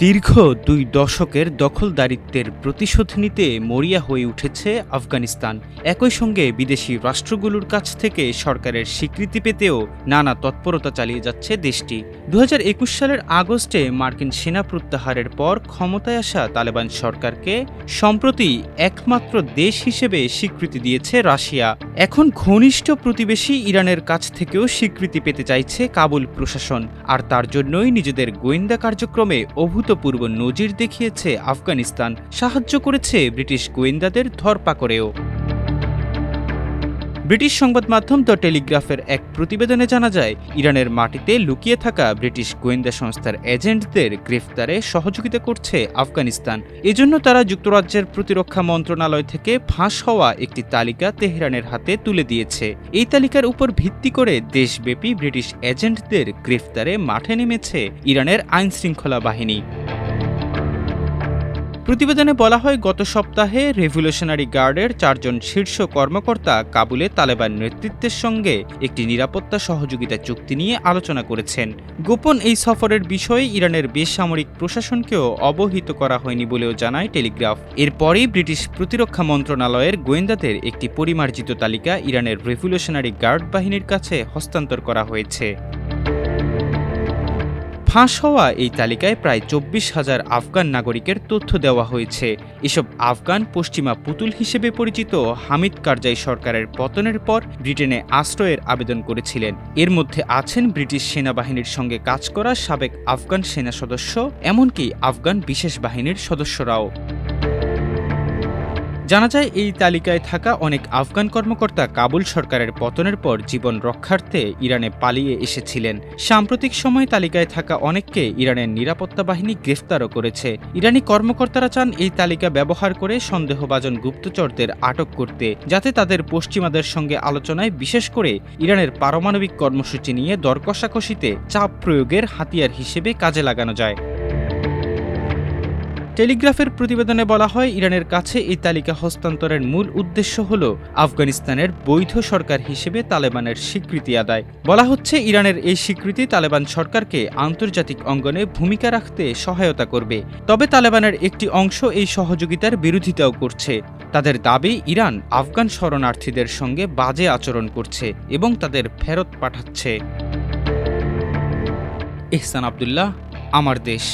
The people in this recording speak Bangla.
দীর্ঘ ২ দশকের দখলদারিত্বের প্রতিশোধ নিতে মরিয়া হয়ে উঠেছে আফগানিস্তান। একই সঙ্গে বিদেশি রাষ্ট্রগুলোর কাছ থেকে সরকারের স্বীকৃতি পেতেও নানা তৎপরতা চালিয়ে যাচ্ছে দেশটি। ২০২১ সালের আগস্টে মার্কিন সেনা প্রত্যাহারের পর ক্ষমতায় আসা তালেবান সরকারকে সম্প্রতি একমাত্র দেশ হিসেবে স্বীকৃতি দিয়েছে রাশিয়া। এখন ঘনিষ্ঠ প্রতিবেশী ইরানের কাছ থেকেও স্বীকৃতি পেতে চাইছে কাবুল প্রশাসন, আর তার জন্যই নিজেদের গোয়েন্দা কার্যক্রমে অভূতপূর্ব নজির দেখিয়েছে আফগানিস্তান। সাহায্য করেছে ব্রিটিশ গোয়েন্দাদের ধরপাকড়েও। ব্রিটিশ সংবাদ মাধ্যম দ্য টেলিগ্রাফের এক প্রতিবেদনে জানা যায়, ইরানের মাটিতে লুকিয়ে থাকা ব্রিটিশ গোয়েন্দা সংস্থার এজেন্টদের গ্রেফতারে সহযোগিতা করছে আফগানিস্তান। এজন্য তারা যুক্তরাজ্যের প্রতিরক্ষা মন্ত্রণালয় থেকে ফাঁস হওয়া একটি তালিকা তেহরানের হাতে তুলে দিয়েছে। এই তালিকার উপর ভিত্তি করে দেশব্যাপী ব্রিটিশ এজেন্টদের গ্রেফতারে মাঠে নেমেছে ইরানের আইনশৃঙ্খলা বাহিনী। প্রতিবেদনে বলা হয়, গত সপ্তাহে রেভলিউশনারি গার্ডের ৪ জন শীর্ষ কর্মকর্তা কাবুলে তালেবান নেতৃত্বের সঙ্গে একটি নিরাপত্তা সহযোগিতা চুক্তি নিয়ে আলোচনা করেছেন। গোপন এই সফরের বিষয়ে ইরানের বেসামরিক প্রশাসনকেও অবহিত করা হয়নি বলেও জানায় টেলিগ্রাফ। এরপরই ব্রিটিশ প্রতিরক্ষা মন্ত্রণালয়ের গোয়েন্দাদের একটি পরিমার্জিত তালিকা ইরানের রেভলিউশনারি গার্ড বাহিনীর কাছে হস্তান্তর করা হয়েছে। ফাঁস হওয়া এই তালিকায় প্রায় ২৪,০০০ আফগান নাগরিকের তথ্য দেওয়া হয়েছে। এসব আফগান পশ্চিমা পুতুল হিসেবে পরিচিত হামিদ কারজাই সরকারের পতনের পর ব্রিটেনে আশ্রয়ের আবেদন করেছিলেন। এর মধ্যে আছেন ব্রিটিশ সেনাবাহিনীর সঙ্গে কাজ করা সাবেক আফগান সেনা সদস্য, এমনকি আফগান বিশেষ বাহিনীর সদস্যরাও। জানা যায়, এই তালিকায় থাকা অনেক আফগান কর্মকর্তা কাবুল সরকারের পতনের পর জীবন রক্ষার্থে ইরানে পালিয়ে এসেছিলেন। সাম্প্রতিক সময়ে তালিকায় থাকা অনেককে ইরানের নিরাপত্তা বাহিনী গ্রেফতারও করেছে। ইরানি কর্মকর্তারা চান এই তালিকা ব্যবহার করে সন্দেহভাজন গুপ্তচরদের আটক করতে, যাতে তাদের পশ্চিমাদের সঙ্গে আলোচনায়, বিশেষ করে ইরানের পারমাণবিক কর্মসূচি নিয়ে দর কষাকষিতে চাপ প্রয়োগের হাতিয়ার হিসেবে কাজে লাগানো যায়। টেলিগ্রাফের প্রতিবেদনে বলা হয়, ইরানের কাছে এই তালিকা হস্তান্তরের মূল উদ্দেশ্য হল আফগানিস্তানের বৈধ সরকার হিসেবে তালেবানের স্বীকৃতি আদায়। বলা হচ্ছে, ইরানের এই স্বীকৃতি তালেবান সরকারকে আন্তর্জাতিক অঙ্গনে ভূমিকা রাখতে সহায়তা করবে। তবে তালেবানের একটি অংশ এই সহযোগিতার বিরোধিতাও করছে। তাদের দাবি, ইরান আফগান শরণার্থীদের সঙ্গে বাজে আচরণ করছে এবং তাদের ফেরত পাঠাচ্ছে। ইহসান আব্দুল্লাহ, আমার দেশ।